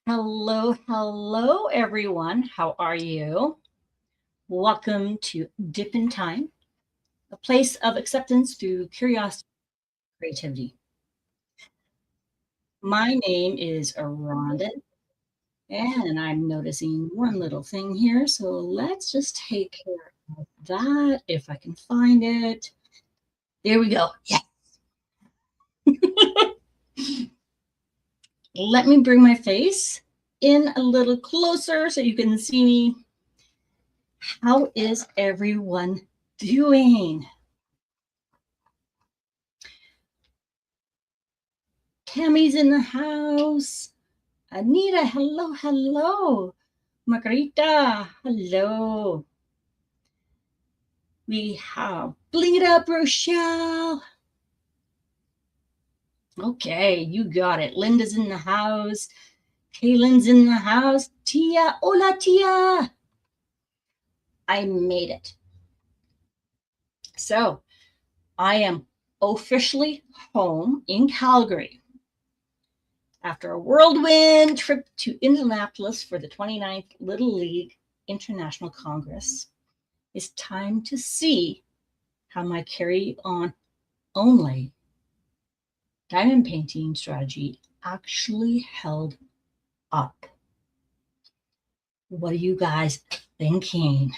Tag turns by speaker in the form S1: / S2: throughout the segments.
S1: Hello, everyone. How are you? Welcome to Dip in Time, a place of acceptance through curiosity and creativity. My name is Rhonda, and I'm noticing one little thing here. So let's just take care of that if I can find it. There we go. Yeah. Let me bring my face in a little closer so you can see me. How is everyone doing? Tammy's in the house. Anita, hello. Margarita, hello. We have Bling It Up, Rochelle. Okay, you got it. Linda's in the house. Kaylin's in the house. Tia, hola, Tia. I made it. So I am officially home in Calgary after a whirlwind trip to Indianapolis for the 29th Little League International Congress. It's time to see how my carry-on only diamond painting strategy actually held up. What are you guys thinking?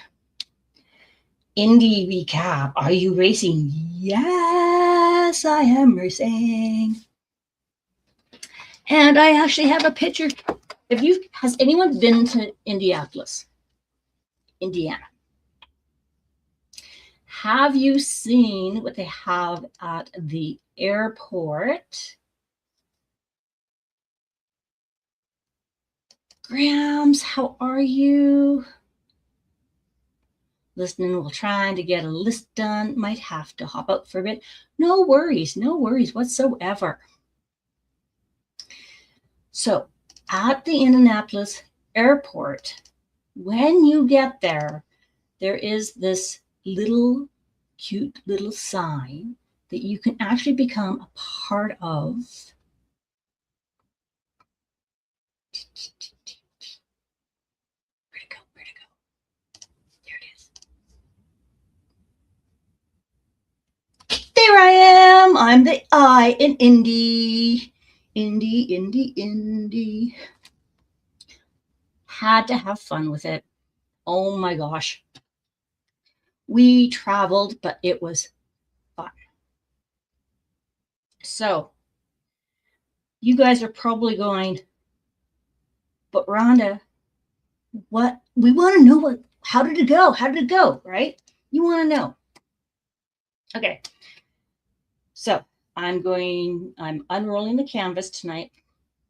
S1: Indy recap. Are you racing? Yes, I am racing. And I actually have a picture. Has anyone been to Indianapolis, Indiana? Have you seen what they have at the airport? Grams, how are you? Listening while trying to get a list done. Might have to hop out for a bit. No worries whatsoever. So at the Indianapolis airport, when you get there, there is this cute little sign that you can actually become a part of. Where'd it go? There it is. There I am. I'm the I in Indy. Indy. Had to have fun with it. Oh my gosh. We traveled, but it was fun. So you guys are probably going, but Rhonda, what? We want to know how did it go, right? You want to know. Okay. So I'm unrolling the canvas tonight.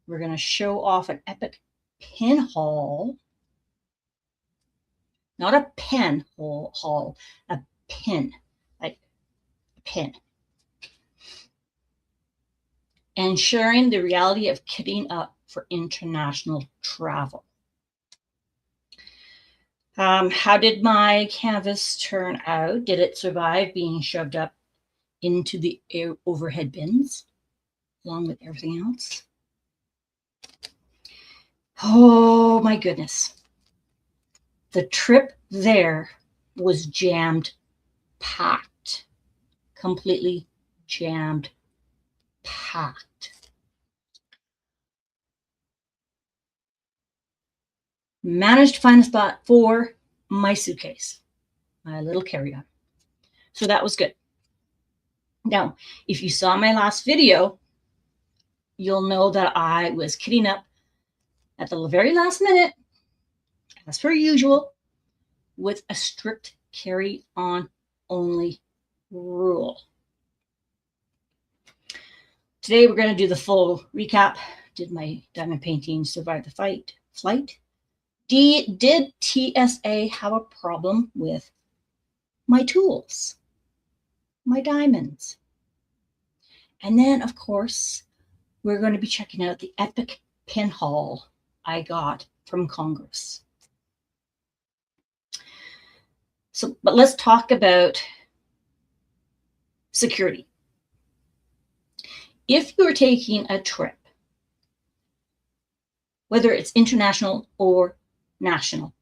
S1: We're going to show off an epic pin haul. Not a pen haul, a pin, like a pin. And sharing the reality of kitting up for international travel. How did my canvas turn out? Did it survive being shoved up into the overhead bins along with everything else? Oh my goodness. The trip there was jammed packed, completely jammed packed. Managed to find a spot for my suitcase, my little carry-on. So that was good. Now, if you saw my last video, you'll know that I was kitting up at the very last minute, as per usual, with a strict carry-on only rule. Today, we're going to do the full recap. Did my diamond painting survive the flight? Did TSA have a problem with my tools, my diamonds? And then, of course, we're going to be checking out the epic pin haul I got from Congress. So, but let's talk about security. If you're taking a trip whether it's international or national.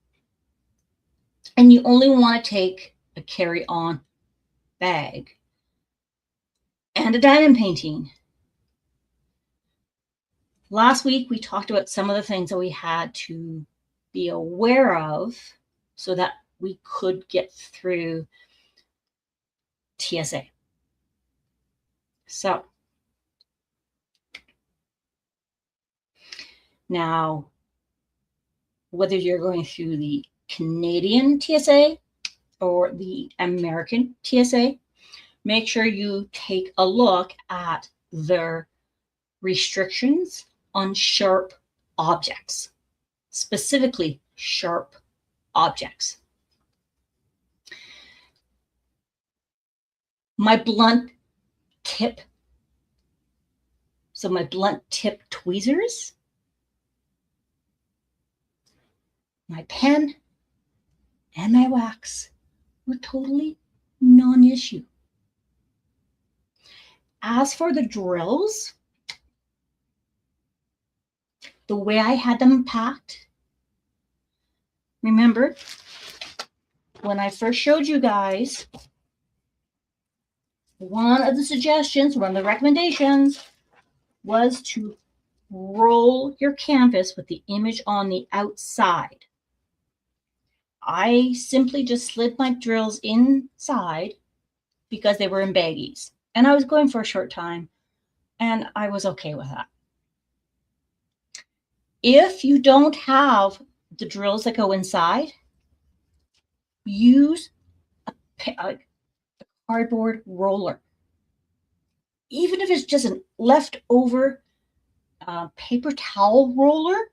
S1: And you only want to take a carry-on bag and a diamond painting. Last week, we talked about some of the things that we had to be aware of so that we could get through TSA. So now, whether you're going through the Canadian TSA or the American TSA, make sure you take a look at their restrictions on sharp objects, specifically sharp objects. My blunt tip tweezers, my pen, and my wax were totally non-issue. As for the drills, the way I had them packed, remember when I first showed you guys, one of the suggestions, one of the recommendations was to roll your canvas with the image on the outside. I simply just slid my drills inside because they were in baggies. And I was going for a short time, and I was okay with that. If you don't have the drills that go inside, use a cardboard roller. Even if it's just a leftover paper towel roller,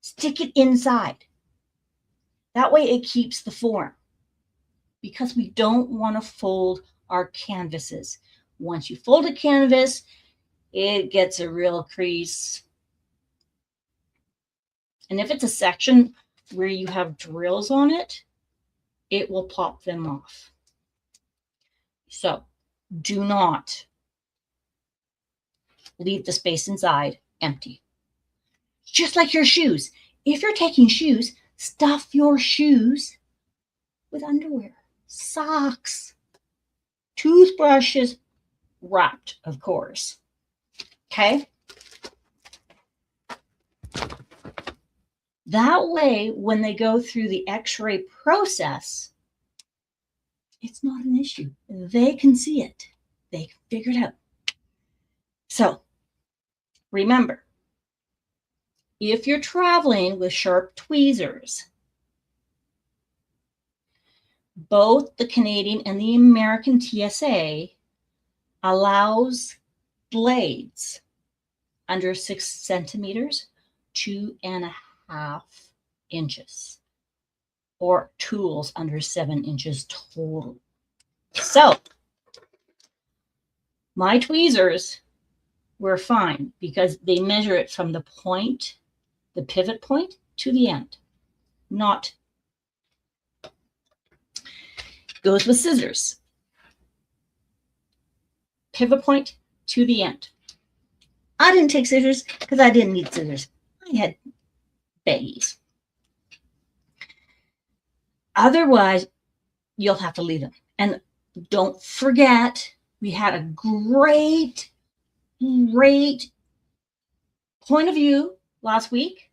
S1: stick it inside. That way it keeps the form, because we don't want to fold our canvases. Once you fold a canvas, it gets a real crease. And if it's a section where you have drills on it, it will pop them off. So do not leave the space inside empty. Just like your shoes. If you're taking shoes, stuff your shoes with underwear, socks, toothbrushes, wrapped, of course. Okay? That way, when they go through the X-ray process, it's not an issue. They can see it. They can figure it out. So, remember, if you're traveling with sharp tweezers, both the Canadian and the American TSA allows blades under 6 centimeters, 2.5 inches, or tools under 7 inches total. So my tweezers were fine because they measure it from the point, the pivot point, to the end. Not goes with scissors. Pivot point to the end. I didn't take scissors because I didn't need scissors. I had baggies. Otherwise, you'll have to leave them. And don't forget, we had a great point of view last week.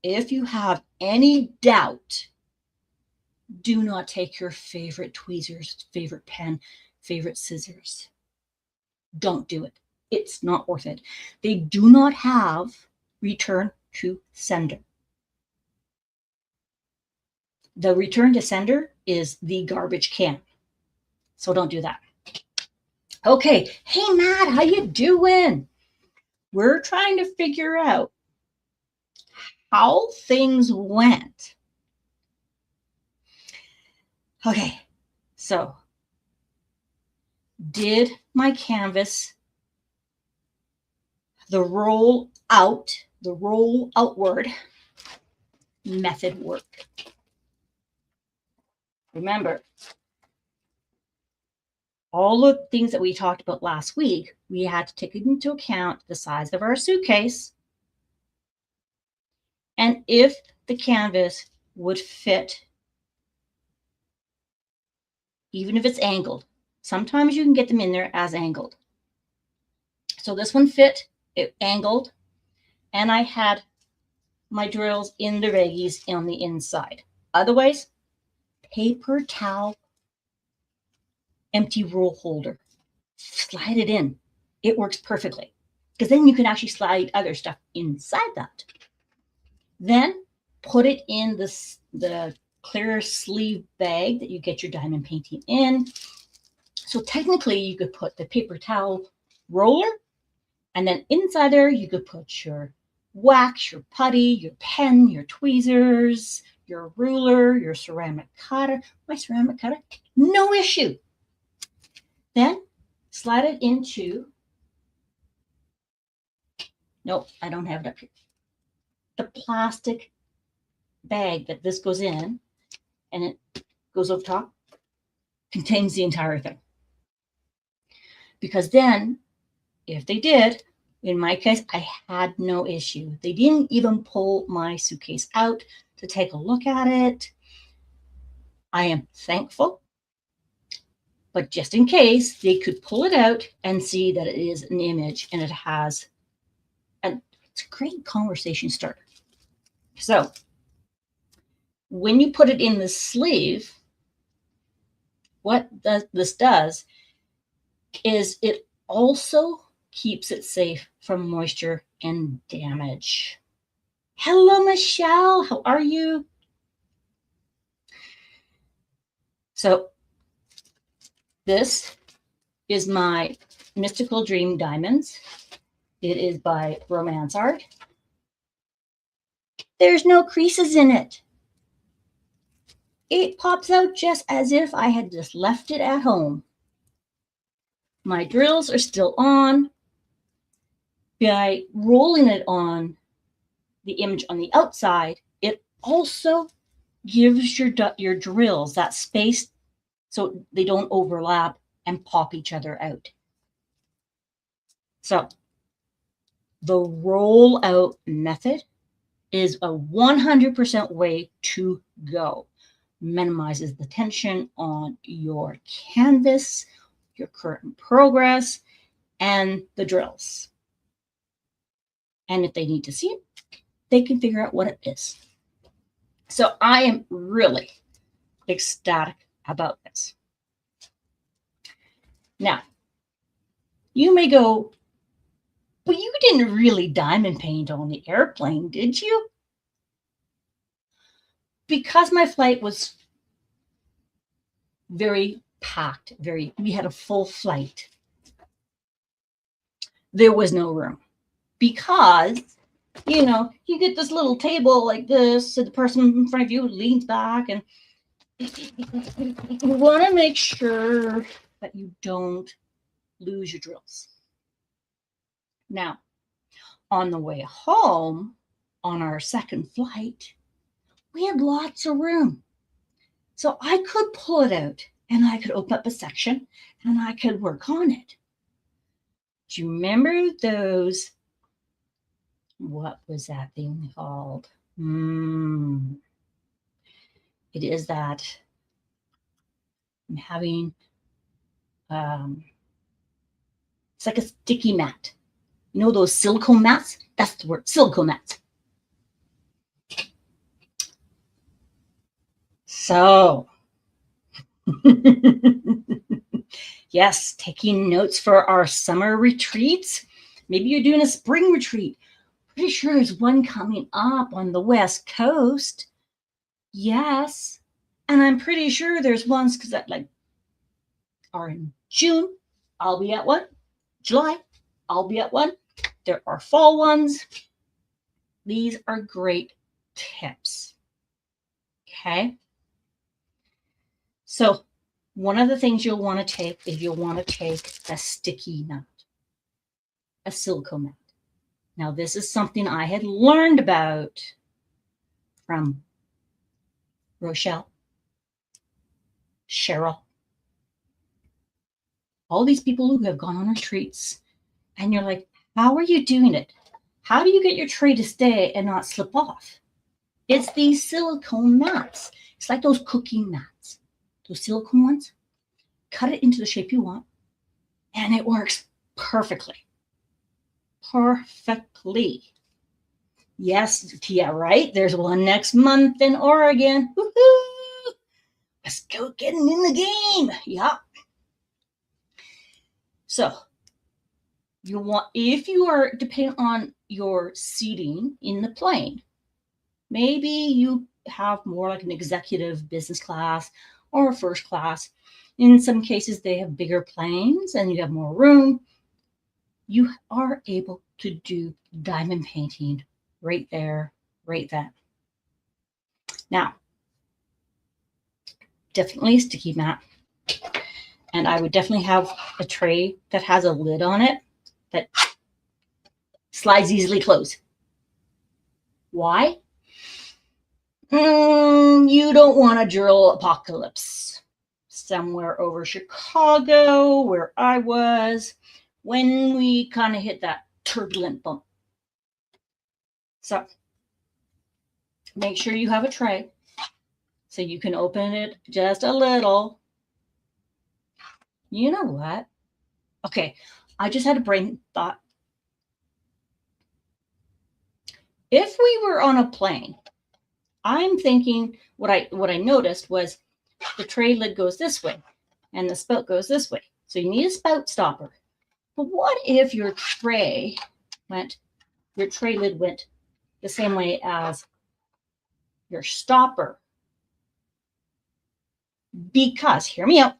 S1: If you have any doubt, do not take your favorite tweezers, favorite pen, favorite scissors. Don't do it. It's not worth it. They do not have return to sender. The return to sender is the garbage can. So don't do that. Okay. Hey, Matt, how you doing? We're trying to figure out how things went. Okay. So did my canvas, the roll outward method work? Remember, all the things that we talked about last week, we had to take into account the size of our suitcase, and if the canvas would fit, even if it's angled. Sometimes you can get them in there as angled. So this one fit, it angled, and I had my drills in the baggies on the inside. Otherwise, paper towel, empty roll holder. Slide it in. It works perfectly, because then you can actually slide other stuff inside that. Then put it in the clear sleeve bag that you get your diamond painting in. So technically you could put the paper towel roller, and then inside there you could put your wax, your putty, your pen, your tweezers, your ruler, your ceramic cutter. My ceramic cutter, no issue. Then slide it into, nope, I don't have it up here, the plastic bag that this goes in, and it goes over top, contains the entire thing. Because then, if they did, in my case, I had no issue. They didn't even pull my suitcase out to take a look at it. I am thankful, but just in case, they could pull it out and see that it is an image and it has, and it's a great conversation starter. So when you put it in the sleeve, what this does is it also keeps it safe from moisture and damage. Hello, Michelle. How are you? So this is my Mystical Dream Diamonds. It is by Romance Art. There's no creases in it. It pops out just as if I had just left it at home. My drills are still on. By rolling it on the image on the outside, it also gives your drills that space so they don't overlap and pop each other out. So the roll out method is a 100% way to go. Minimizes the tension on your canvas, your current progress, and the drills. And if they need to see it, they can figure out what it is. So I am really ecstatic about this. Now, you may go, but you didn't really diamond paint on the airplane, did you? Because my flight was very packed, we had a full flight. There was no room because, you know, you get this little table like this, so the person in front of you leans back, and you want to make sure that you don't lose your drills. Now, on the way home, on our second flight, we had lots of room. So I could pull it out and I could open up a section and I could work on it. Do you remember those? What was that thing called? It is that I'm having, it's like a sticky mat. You know those silicone mats? That's the word, silicone mats. So, yes, taking notes for our summer retreats. Maybe you're doing a spring retreat. Pretty sure there's one coming up on the West Coast. Yes. And I'm pretty sure there's ones because that like are in June. I'll be at one. July, I'll be at one. There are fall ones. These are great tips. Okay. So one of the things you'll want to take is you'll want to take a sticky mat, a silicone mat. Now, this is something I had learned about from Rochelle, Cheryl, all these people who have gone on retreats. And you're like, how are you doing it? How do you get your tray to stay and not slip off? It's these silicone mats. It's like those cooking mats, those silicone ones. Cut it into the shape you want, and it works perfectly. Perfectly. Yes, yeah, right. There's one next month in Oregon. Woohoo! Let's go getting in the game. Yeah. So you want, if you are depending on your seating in the plane, maybe you have more like an executive business class or first class. In some cases, they have bigger planes and you have more room. You are able to do diamond painting right there, right then. Now, definitely a sticky mat. And I would definitely have a tray that has a lid on it that slides easily closed. Why? You don't want a drill apocalypse somewhere over Chicago, where I was, when we kind of hit that turbulent bump. So make sure you have a tray so you can open it just a little. You know what? Okay, I just had a brain thought. If we were on a plane, I'm thinking what I noticed was the tray lid goes this way and the spout goes this way. So you need a spout stopper. But what if your tray lid went the same way as your stopper? Because, hear me out.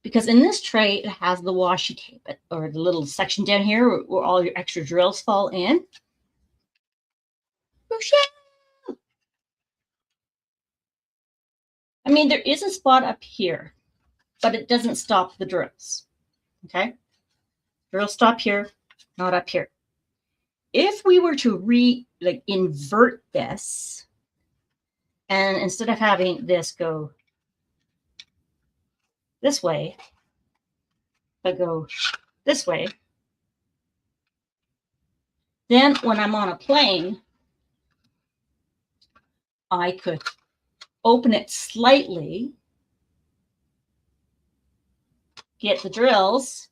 S1: Because in this tray, it has the washi tape, or the little section down here where all your extra drills fall in. I mean, there is a spot up here, but it doesn't stop the drills. Okay? Drill stop here, not up here. If we were to invert this, and instead of having this go this way, but go this way, then when I'm on a plane, I could open it slightly, get the drills,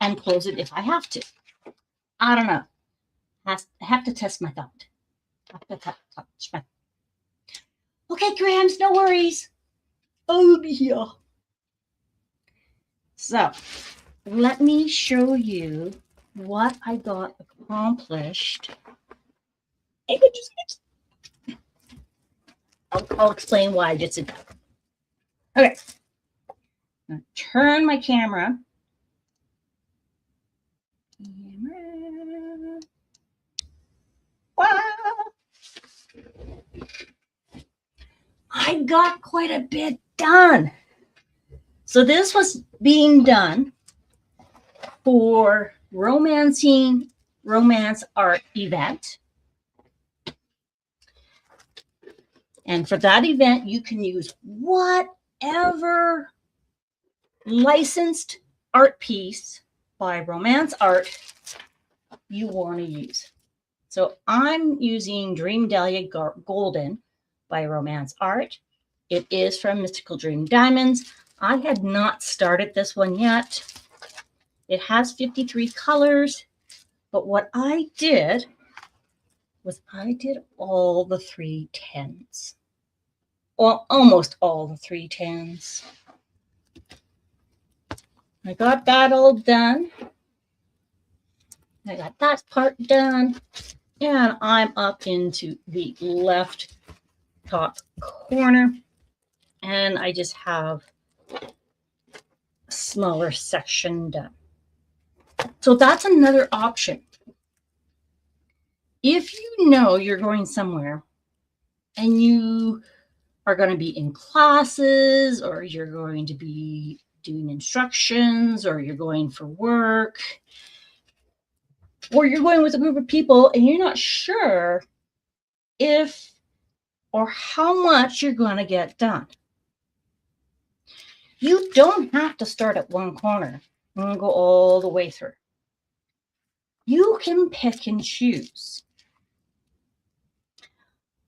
S1: and close it if I have to. I don't know. I have to test my thought. Okay, Grams, no worries. I'll be here. So let me show you what I got accomplished. I'll explain why I just did that. Okay. Now turn my camera. Wow. I got quite a bit done. So this was being done for Romance Art event. And for that event, you can use whatever licensed art piece by Romance Art you want to use. So I'm using Dream Dahlia Golden by Romance Art. It is from Mystical Dream Diamonds. I had not started this one yet. It has 53 colors, but what I did was I did all the 310s. Well, almost all the 310s. I got that all done. I got that part done. And I'm up into the left top corner. And I just have a smaller section done. So that's another option. If you know you're going somewhere and you are going to be in classes, or you're going to be doing instructions, or you're going for work, or you're going with a group of people and you're not sure if or how much you're going to get done, you don't have to start at one corner and go all the way through. You can pick and choose.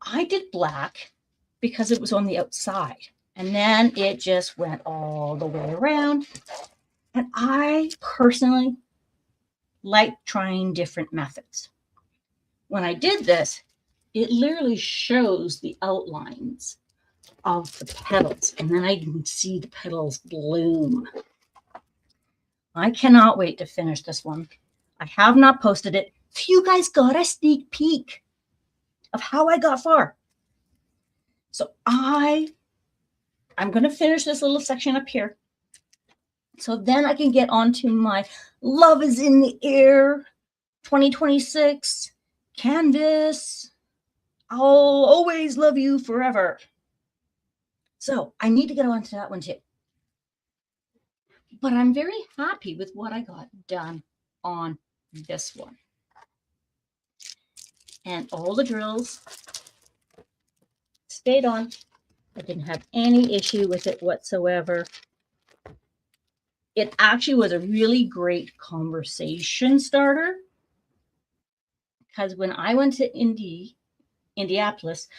S1: I did black because it was on the outside, and then it just went all the way around. And I personally like trying different methods. When I did this, it literally shows the outlines of the petals, and then I can see the petals bloom. I cannot wait to finish this one. I have not posted it, so you guys got a sneak peek of how I got far. So I'm going to finish this little section up here. So then I can get on to my Love is in the Air 2026 canvas. I'll always love you forever. So I need to get on to that one too. But I'm very happy with what I got done on this one. And all the drills stayed on. I didn't have any issue with it whatsoever. It actually was a really great conversation starter, because when I went to Indianapolis,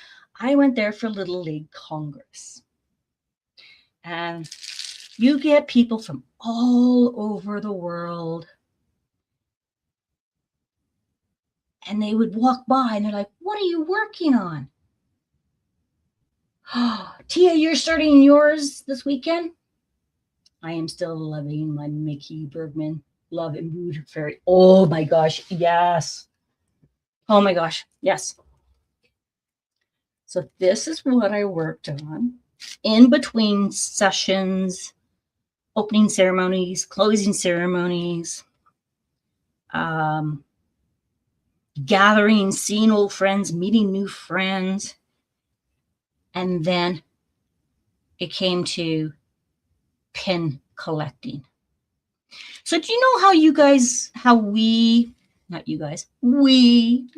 S1: I went there for Little League Congress. And you get people from all over the world. And they would walk by and they're like, what are you working on? Oh, Tia, you're starting yours this weekend? I am still loving my Mickey Bergman Love and Mood Fairy. Oh my gosh, yes. Oh my gosh, yes. So this is what I worked on in between sessions, opening ceremonies, closing ceremonies, gathering, seeing old friends, meeting new friends. And then it came to pin collecting. So do you know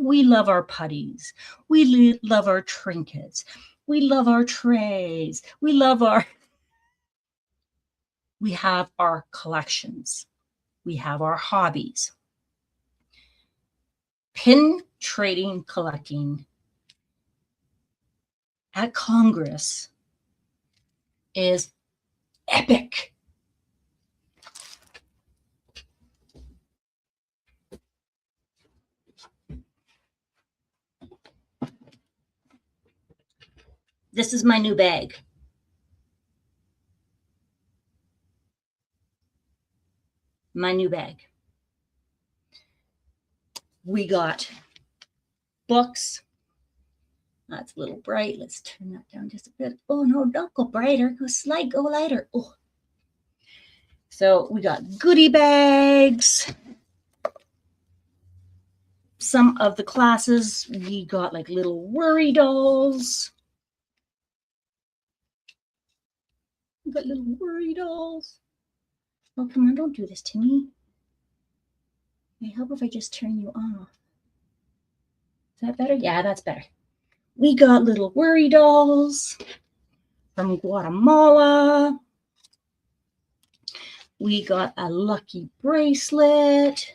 S1: we love our putties. We love our trinkets. We love our trays. We have our collections. We have our hobbies. Pin trading, collecting at Congress is epic. This is my new bag. My new bag. We got books. That's a little bright. Let's turn that down just a bit. Oh no, don't go brighter. Go lighter. Oh. So we got goodie bags. Some of the classes, we got like little worry dolls. We got little worry dolls. Oh, come on, don't do this to me. May I help if I just turn you off? Is that better? Yeah, that's better. We got little worry dolls from Guatemala. We got a lucky bracelet.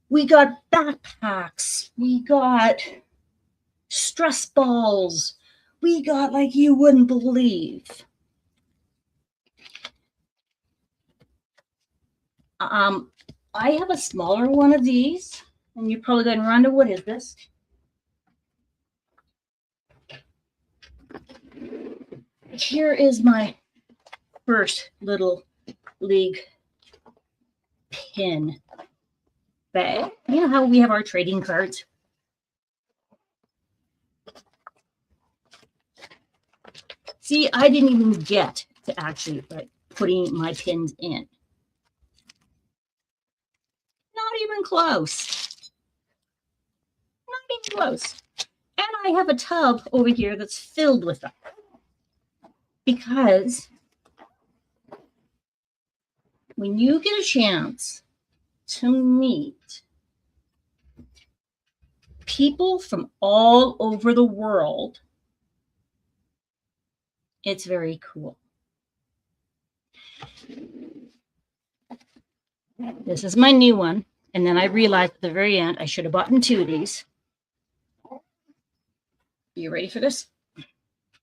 S1: We got backpacks. We got stress balls. We got like you wouldn't believe. I have a smaller one of these, and you're probably going, Rhonda, what is this? Here is my first little league pin bag. You know how we have our trading cards? See, I didn't even get to actually like putting my pins in. Not even close. Not even close. And I have a tub over here that's filled with them. Because when you get a chance to meet people from all over the world, it's very cool. This is my new one. And then I realized at the very end, I should have bought 2 of these. Are you ready for this?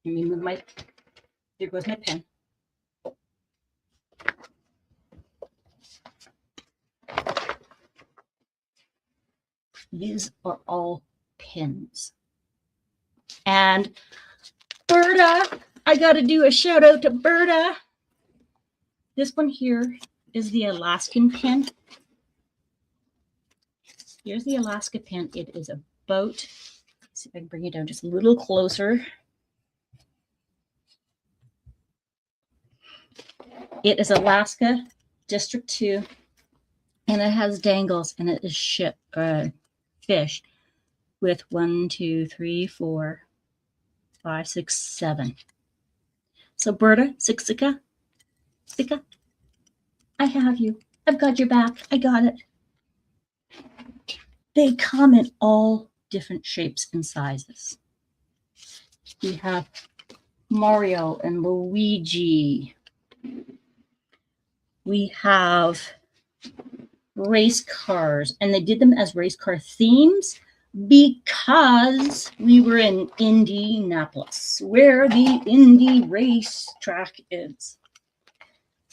S1: Let me move my, there goes my pen. These are all pins. And Berta, I got to do a shout out to Berta. This one here is the Alaskan pin. Here's the Alaska pin. It is about, let's see if I can bring it down just a little closer. It is Alaska District 2, and it has dangles, and it is fish with 1, 2, 3, 4, 5, 6, 7. So Berta, Sika, I have you. I've got your back. I got it. They come in all different shapes and sizes. We have Mario and Luigi. We have race cars, and they did them as race car themes because we were in Indianapolis, where the Indy race track is.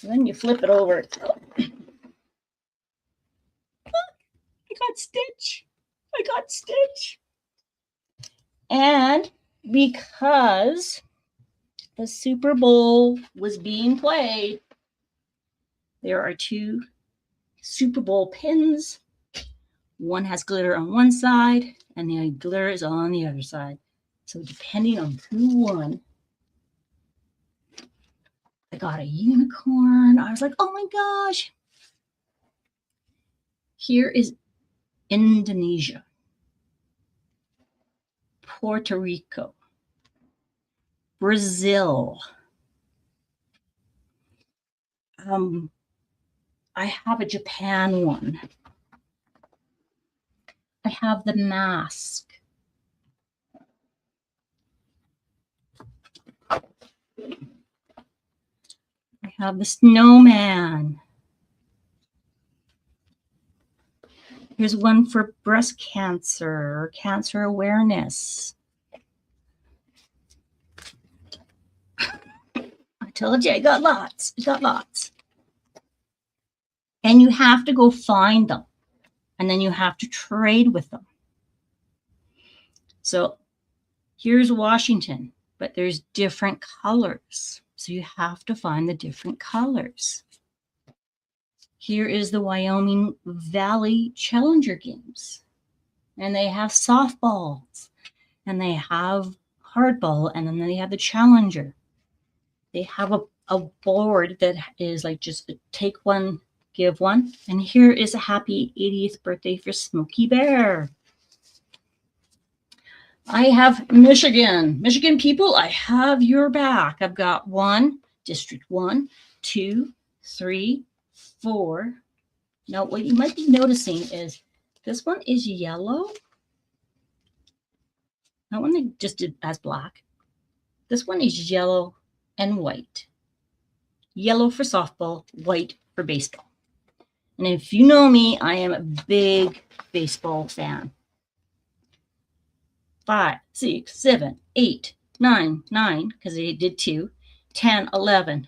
S1: And then you flip it over. I got Stitch. And because the Super Bowl was being played, there are 2 Super Bowl pins. One has glitter on one side, and the glitter is on the other side. So depending on who won, I got a unicorn. I was like, oh my gosh. Here is Indonesia, Puerto Rico, Brazil. I have a Japan one. I have the mask. I have the snowman. Here's one for breast cancer or cancer awareness. I told you I got lots. And you have to go find them. And then you have to trade with them. So here's Washington, but there's different colors. So you have to find the different colors. Here is the Wyoming Valley Challenger Games. And they have softballs. And they have hardball. And then they have the Challenger. They have a board that is like just take one, give one. And here is a happy 80th birthday for Smokey Bear. I have Michigan. Michigan people, I have your back. I've got District 1, 2, 3, 4. Now, what you might be noticing is this one is yellow. That one they just did as black. This one is yellow and white. Yellow for softball, white for baseball. And if you know me, I am a big baseball fan. 5, 6, 7, 8, 9, because they did 2, 10, 11,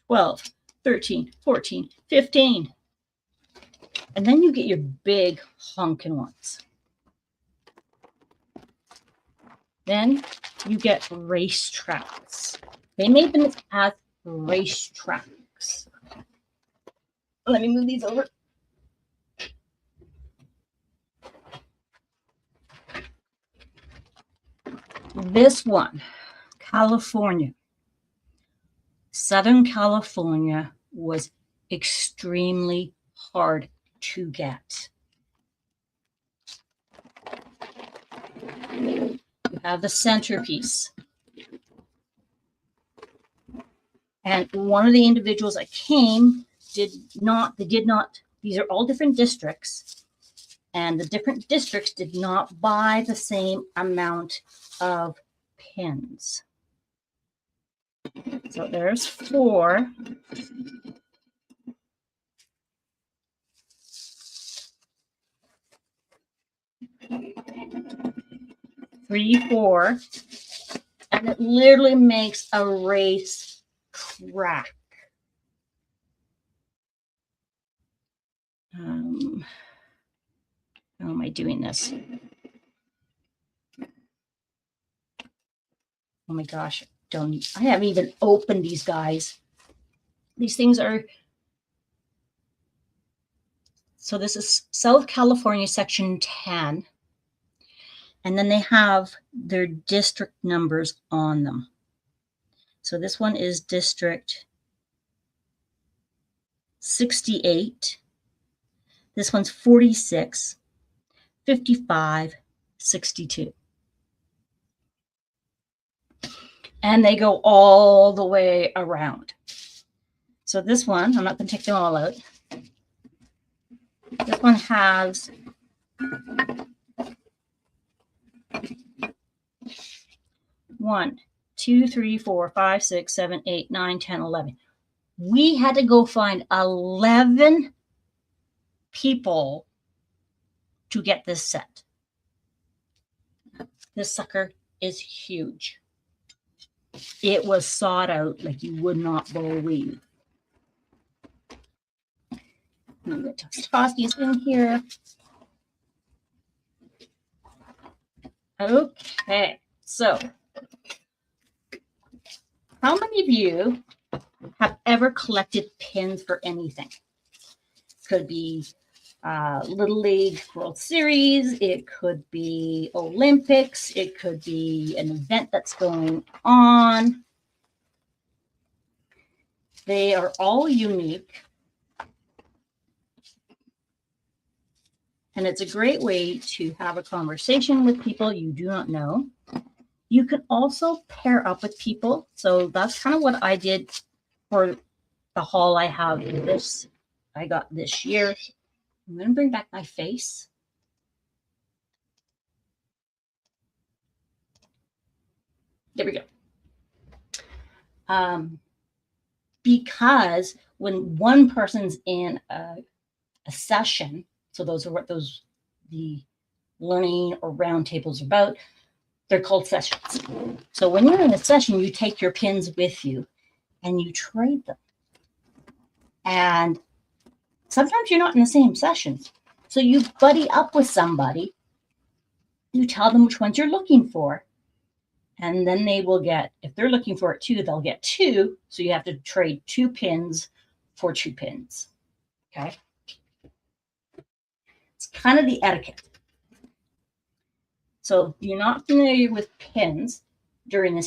S1: 12, 13, 14, 15. And then you get your big honking ones. Then you get racetracks. They made them as racetracks. Let me move these over. This one, California. Southern California was extremely hard to get. You have the centerpiece. And one of the individuals that came these are all different districts, and the different districts did not buy the same amount of pins. So there's 4. 3, 4, and it literally makes a race crack. How am I doing this? Oh my gosh, I haven't even opened these guys. These things are, so this is South California Section 10. And then they have their district numbers on them. So this one is District 68. This one's 46, 55, 62. And they go all the way around. So this one, I'm not going to take them all out. This one has 1, 2, 3, 4, 5, 6, 7, 8, 9, 10, 11. We had to go find 11 people to get this set. This sucker is huge. It was sawed out like you would not believe. I'm going to toss these in here. Okay, so how many of you have ever collected pins for anything? Could be Little League World Series. It could be Olympics. It could be an event that's going on. They are all unique. And it's a great way to have a conversation with people you do not know. You can also pair up with people. So that's kind of what I did for the haul I have this. I got this year. I'm going to bring back my face. There we go. Because when one person's in a session, so those are what the learning or round tables are about, they're called sessions. So when you're in a session, you take your pins with you and you trade them. And sometimes you're not in the same sessions. So you buddy up with somebody. You tell them which ones you're looking for. And then they will get, if they're looking for it too, they'll get 2. So you have to trade 2 pins for 2 pins. Okay. It's kind of the etiquette. So if you're not familiar with pins during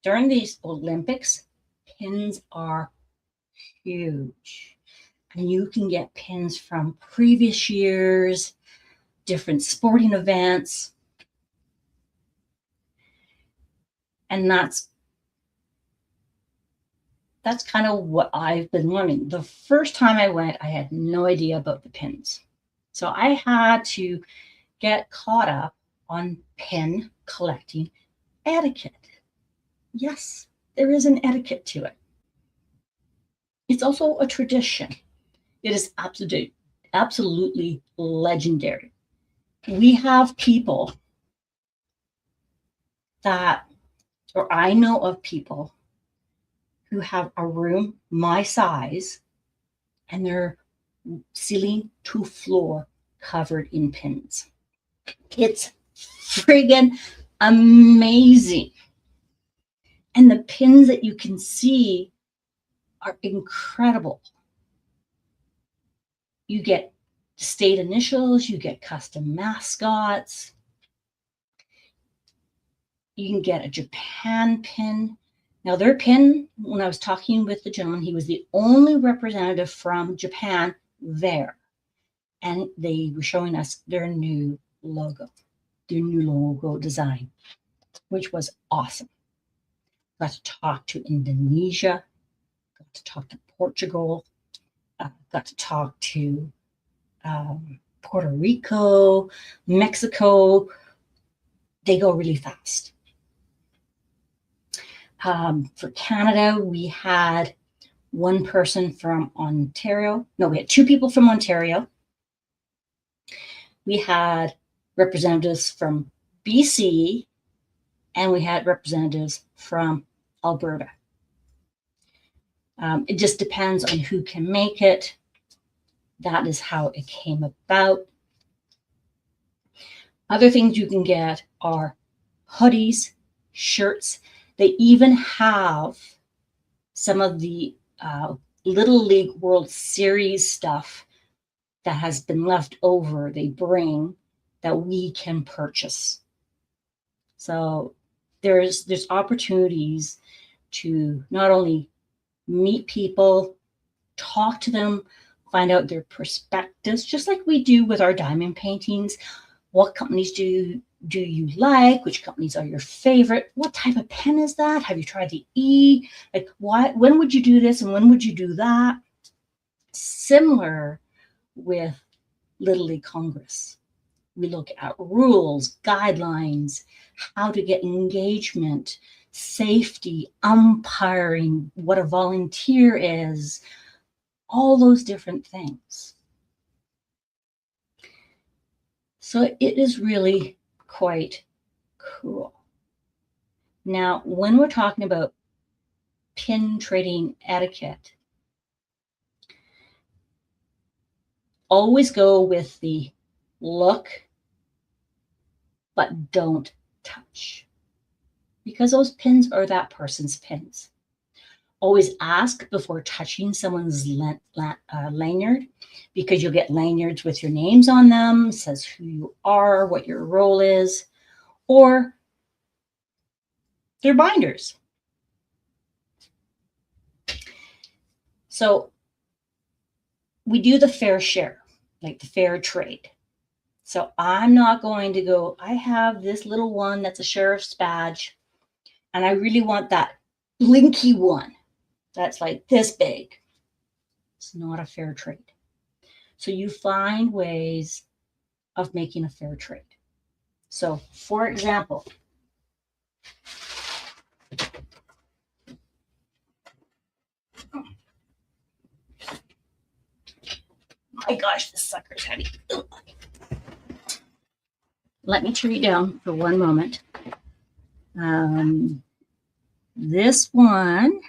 S1: during these Olympics, pins are huge. And you can get pins from previous years, different sporting events. And that's kind of what I've been learning. The first time I went, I had no idea about the pins. So I had to get caught up on pin collecting etiquette. Yes, there is an etiquette to it. It's also a tradition. It is absolutely legendary. We have people that, or I know of people who have a room my size and their ceiling to floor covered in pins. It's friggin' amazing. And the pins that you can see are incredible. You get state initials, you get custom mascots. You can get a Japan pin. Now their pin, when I was talking with the gentleman, he was the only representative from Japan there. And they were showing us their new logo design, which was awesome. Got to talk to Indonesia, got to talk to Portugal, got to talk to Puerto Rico, Mexico. They go really fast. For Canada, we had one person from Ontario. No, we had 2 people from Ontario. We had representatives from BC, and we had representatives from Alberta. It just depends on who can make it. That is how it came about. Other things you can get are hoodies, shirts. They even have some of the Little League World Series stuff that has been left over. They bring that we can purchase. So there's opportunities to not only meet people, talk to them, find out their perspectives, just like we do with our diamond paintings. What companies do you like? Which companies are your favorite? What type of pen is that? Have you tried the E? Like, when would you do this and when would you do that? Similar with Little League Congress. We look at rules, guidelines, how to get engagement, safety, umpiring, what a volunteer is, all those different things. So it is really quite cool. Now, when we're talking about pin trading etiquette, always go with the look, but don't touch, because those pins are that person's pins. Always ask before touching someone's lanyard, because you'll get lanyards with your names on them, says who you are, what your role is, or they're binders. So we do the fair share, like the fair trade. So I'm not going to go, I have this little one that's a sheriff's badge, and I really want that blinky one that's like this big. It's not a fair trade. So you find ways of making a fair trade. So, for example, my gosh, this sucker's heavy. Let me turn it down for one moment. This one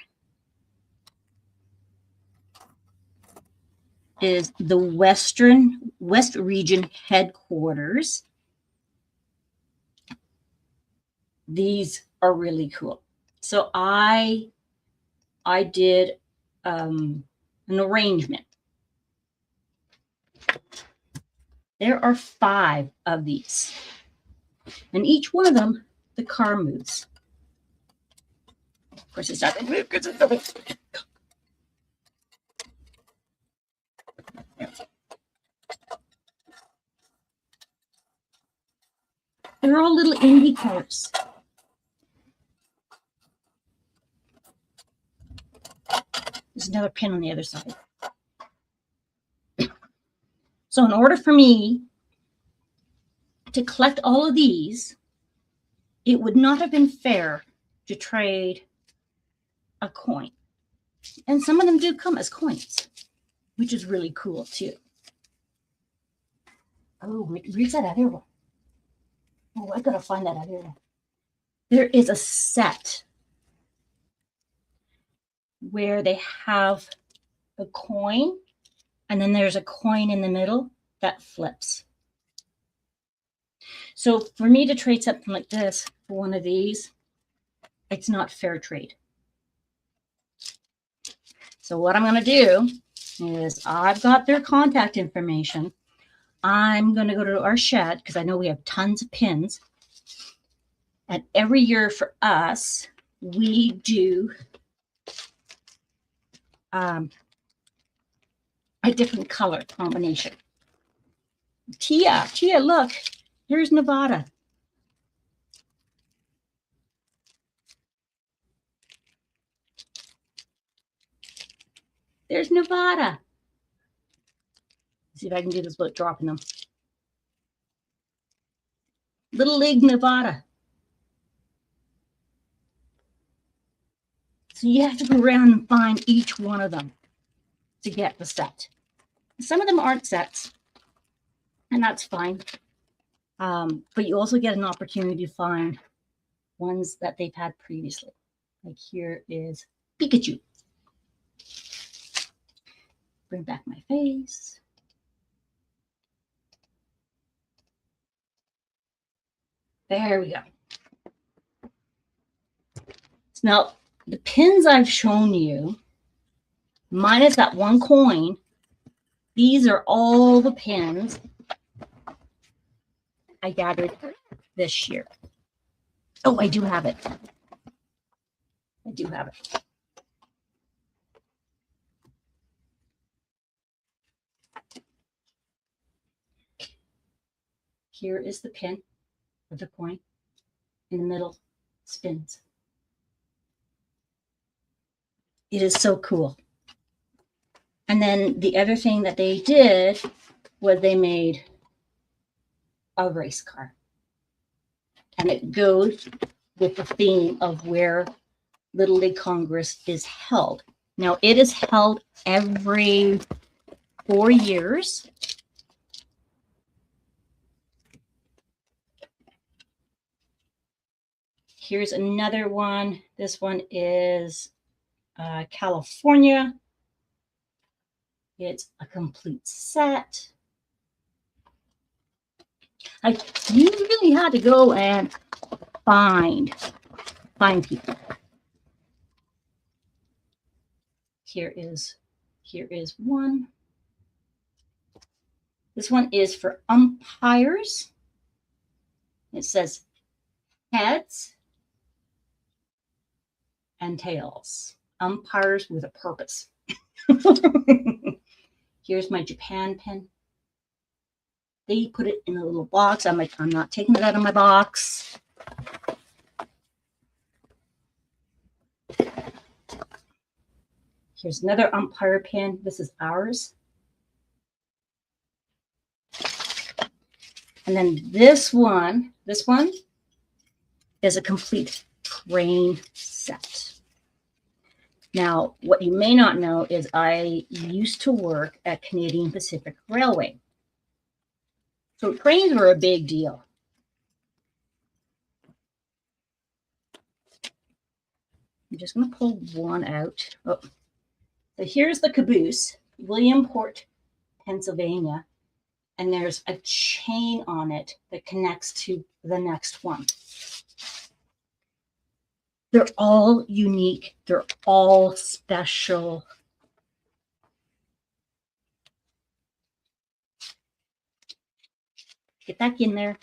S1: is the West Region headquarters. These are really cool. So I did an arrangement. There are 5 of these, and each one of them, the car moves. Of course, it's not going to move because it's double. They're all little Indy cars. There's another pin on the other side. So in order for me to collect all of these, it would not have been fair to trade a coin. And some of them do come as coins, which is really cool too. Oh, where's that other one? Oh, I gotta find that other one. There is a set where they have a coin, and then there's a coin in the middle that flips. So for me to trade something like this for one of these, it's not fair trade. So what I'm going to do is, I've got their contact information. I'm going to go to our shed, because I know we have tons of pins. And every year for us, we do a different color combination. Tia, look, here's Nevada. There's Nevada. Let's see if I can do this without dropping them. Little League Nevada. So you have to go around and find each one of them to get the set. Some of them aren't sets, and that's fine. But you also get an opportunity to find ones that they've had previously. Like here is Pikachu. Bring back my face. There we go. So now the pins I've shown you, minus that one coin, these are all the pins I gathered this year. Oh, I do have it. I do have it. Here is the pin of the coin. In the middle, spins. It is so cool. And then the other thing that they did was they made a race car. And it goes with the theme of where Little League Congress is held. Now, it is held every 4 years. Here's another one. This one is California. It's a complete set. You really had to go and find people. Here is one. This one is for umpires. It says heads and tails. Umpires with a purpose. Here's my Japan pen. They put it in a little box. I'm like, I'm not taking it out of my box. Here's another umpire pin. This is ours. And then this one is a complete train set. Now, what you may not know is I used to work at Canadian Pacific Railway. So trains were a big deal. I'm just going to pull one out. Oh. So here's the caboose, Williamport, Pennsylvania. And there's a chain on it that connects to the next one. They're all unique. They're all special. Get back in there.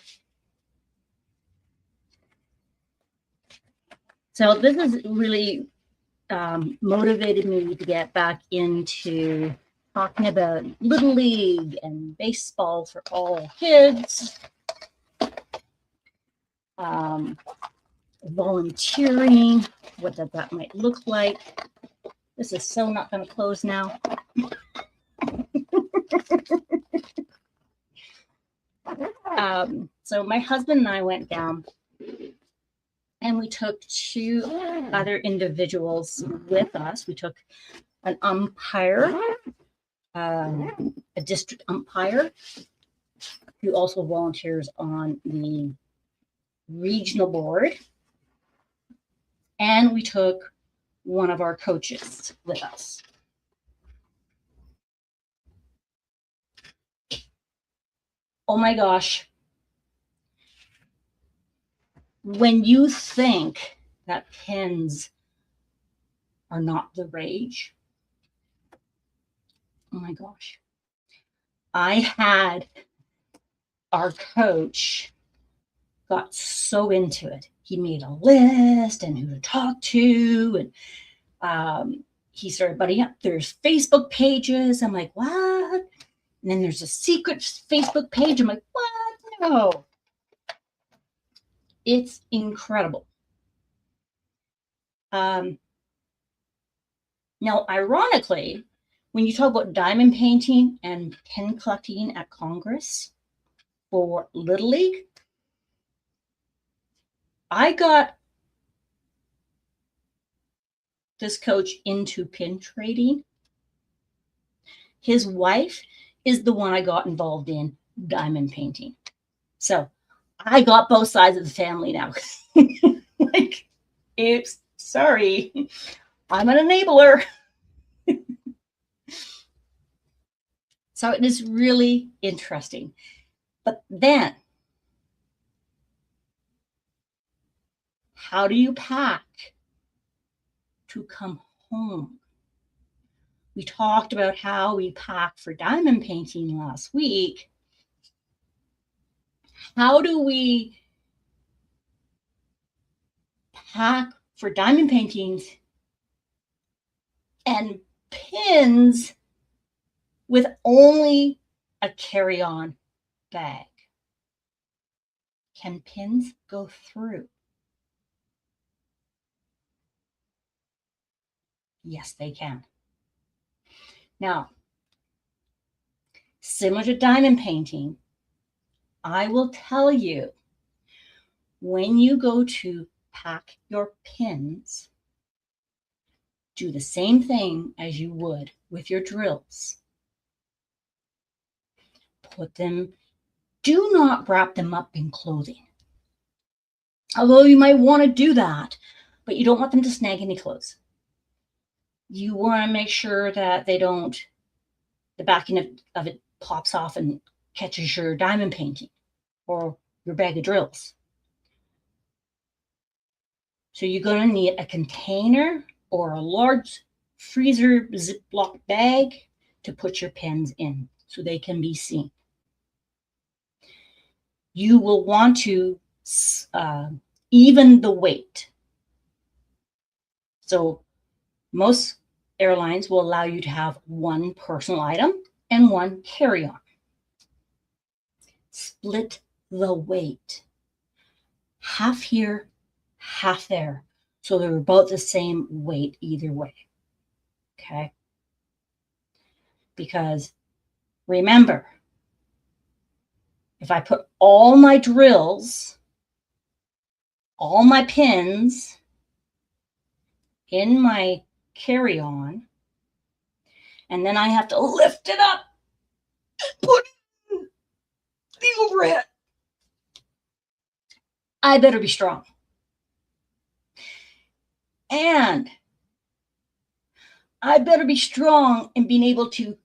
S1: So this has really motivated me to get back into talking about Little League and baseball for all kids. Volunteering, what that might look like. This is so not going to close now. So my husband and I went down and we took 2 other individuals with us. We took an umpire, a district umpire, who also volunteers on the regional board. And we took one of our coaches with us. Oh my gosh. When you think that pins are not the rage, oh my gosh. I had our coach got so into it. He made a list and who to talk to, and he started buddying up. There's Facebook pages. I'm like, what? And then there's a secret Facebook page. I'm like, what? No. It's incredible. Now, ironically, when you talk about diamond painting and pin collecting at Congress for Little League, I got this coach into pin trading. His wife is the one I got involved in diamond painting. So I got both sides of the family now. Like, oops, sorry. I'm an enabler. So it is really interesting. But then, how do you pack to come home? We talked about how we pack for diamond painting last week. How do we pack for diamond paintings and pins with only a carry-on bag? Can pins go through? Yes, they can. Now, similar to diamond painting, I will tell you, when you go to pack your pins, do the same thing as you would with your drills. Do not wrap them up in clothing. Although you might want to do that, but you don't want them to snag any clothes. You want to make sure that the backing of it pops off and catches your diamond painting or your bag of drills. So you're going to need a container or a large freezer Ziploc bag to put your pins in so they can be seen. You will want to even the weight. So most airlines will allow you to have one personal item and one carry-on. Split the weight. Half here, half there. So they're about the same weight either way. Okay? Because remember, if I put all my drills, all my pins in my carry-on, and then I have to lift it up and put the overhead, I better be strong. And I better be strong in being able to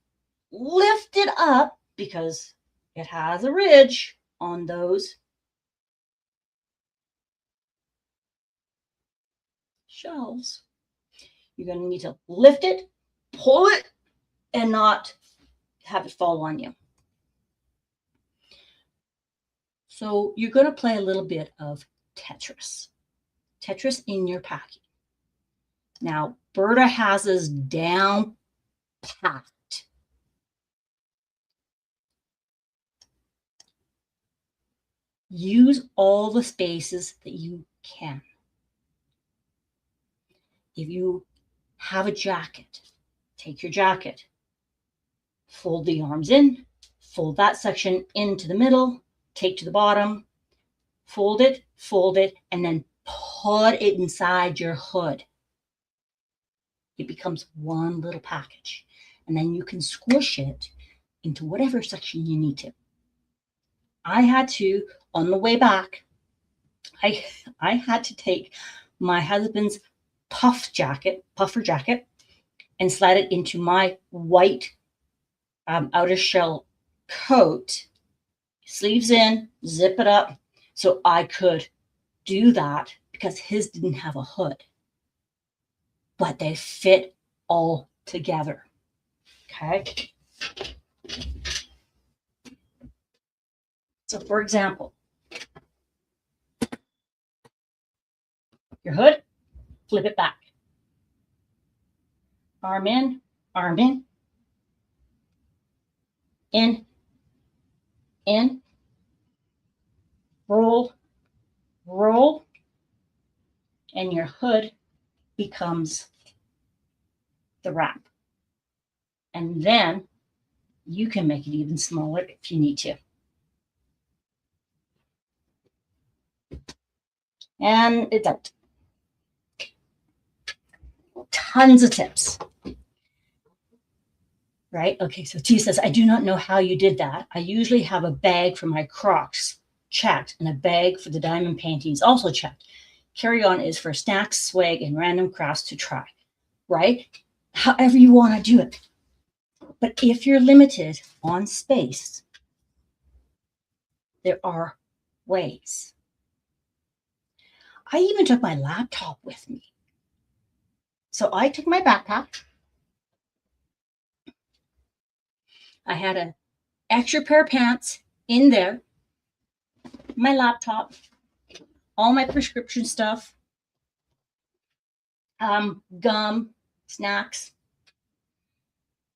S1: lift it up because it has a ridge on those shelves. You're going to need to lift it, pull it, and not have it fall on you. So you're going to play a little bit of Tetris. Tetris in your packing. Now, Berta has us down packed. Use all the spaces that you can. If you have a jacket, take your jacket, fold the arms in, fold that section into the middle, take to the bottom, fold it, and then put it inside your hood. It becomes one little package. And then you can squish it into whatever section you need to. I had to, on the way back, I had to take my husband's puffer jacket, and slide it into my white outer shell coat, sleeves in, zip it up, so I could do that because his didn't have a hood. But they fit all together. Okay. So for example, your hood, flip it back. Arm in, in, roll, and your hood becomes the wrap. And then you can make it even smaller if you need to. And it's out. Tons of tips. Right? Okay, so T says, I do not know how you did that. I usually have a bag for my Crocs checked, and a bag for the diamond paintings also checked. Carry-on is for snacks, swag, and random crafts to try, right? However you want to do it. But if you're limited on space, there are ways. I even took my laptop with me. So I took my backpack. I had an extra pair of pants in there, my laptop, all my prescription stuff, gum, snacks,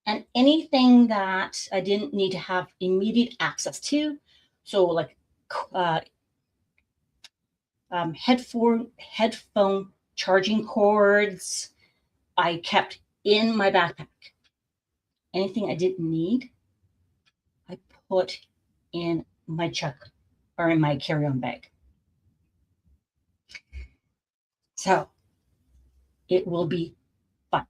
S1: and anything that I didn't need to have immediate access to. So like headphone charging cords, I kept in my backpack. Anything I didn't need, I put in my check or in my carry-on bag. So it will be fun.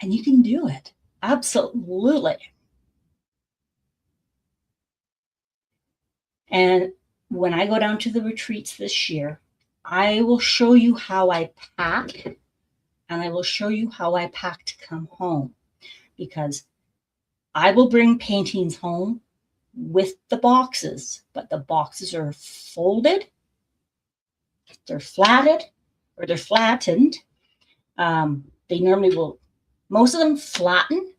S1: And you can do it. Absolutely. And when I go down to the retreats this year, I will show you how I pack, and I will show you how I pack to come home, because I will bring paintings home with the boxes, but the boxes are folded, they're flatted, or they're flattened. They normally will, most of them flatten,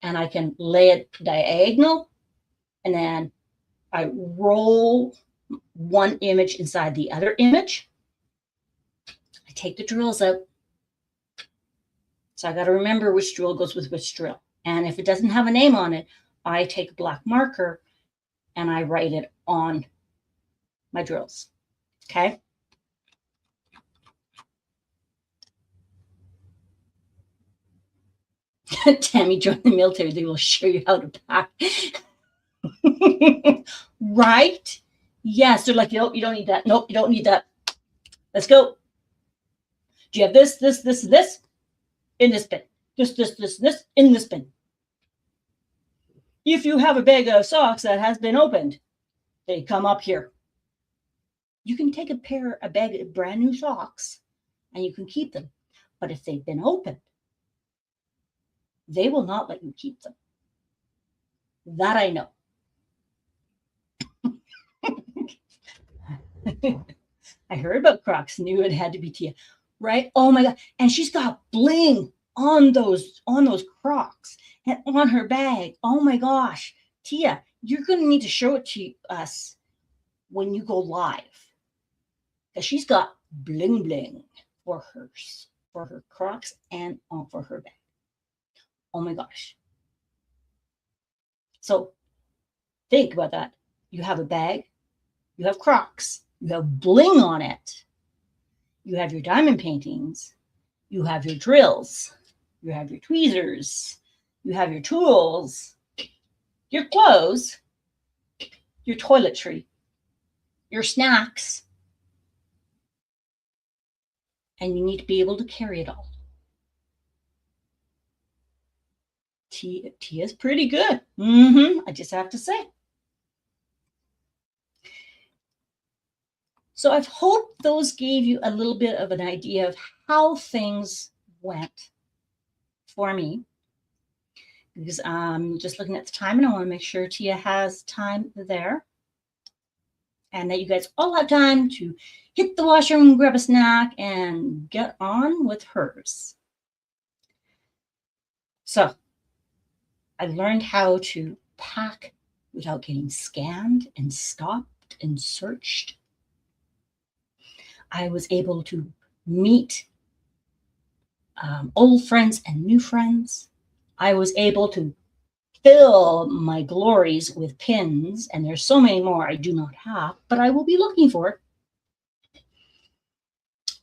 S1: and I can lay it diagonal, and then I roll one image inside the other image. I take the drills out. So I got to remember which drill goes with which drill. And if it doesn't have a name on it, I take a black marker and I write it on my drills. Okay. Tammy joined the military. They will show you how to pack. Right? Yes. They're like, nope, you don't need that. Nope, you don't need that. Let's go. Do you have this, this, this, this in this bin? This in this bin. If you have a bag of socks that has been opened, they come up here. You can take a bag of brand new socks and you can keep them. But if they've been opened, they will not let you keep them. That I know. I heard about Crocs, knew it had to be Tia, right? Oh my God. And she's got bling on those Crocs and on her bag. Oh my gosh. Tia, you're going to need to show it to us when you go live. Because she's got bling bling for her Crocs and for her bag. Oh my gosh. So think about that. You have a bag, you have Crocs, you have bling on it, you have your diamond paintings, you have your drills, you have your tweezers, you have your tools, your clothes, your toiletry, your snacks, and you need to be able to carry it all. Tia's pretty good. I just have to say. So I've hoped those gave you a little bit of an idea of how things went for me. Because I'm just looking at the time and I want to make sure Tia has time there. And that you guys all have time to hit the washroom, grab a snack, and get on with hers. So I learned how to pack without getting scanned and stopped and searched. I was able to meet old friends and new friends. I was able to fill my glories with pins, and there's so many more I do not have, but I will be looking for it.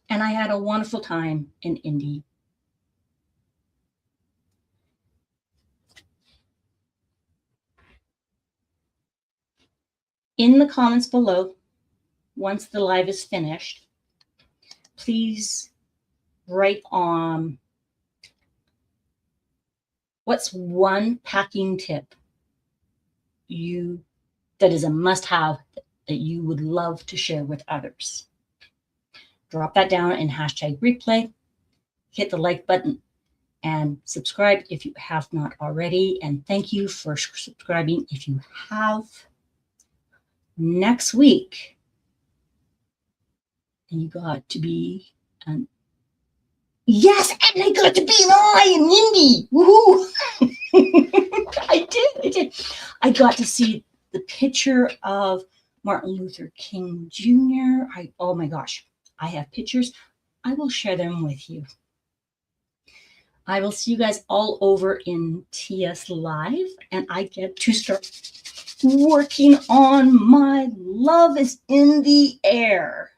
S1: And I had a wonderful time in Indy. In the comments below, once the live is finished, please write on what's one packing tip that is a must-have that you would love to share with others. Drop that down in hashtag replay, hit the like button, and subscribe if you have not already. And thank you for subscribing if you have. Next week, and you got to be yes, and I got to be an eye in Indy. Woohoo! I did. I got to see the picture of Martin Luther King Jr. Oh my gosh, I have pictures. I will share them with you. I will see you guys all over in TS Live, and I get to start working on my Love is in the Air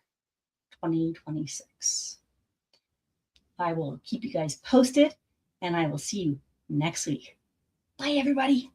S1: 2026. I will keep you guys posted, and I will see you next week. Bye, everybody.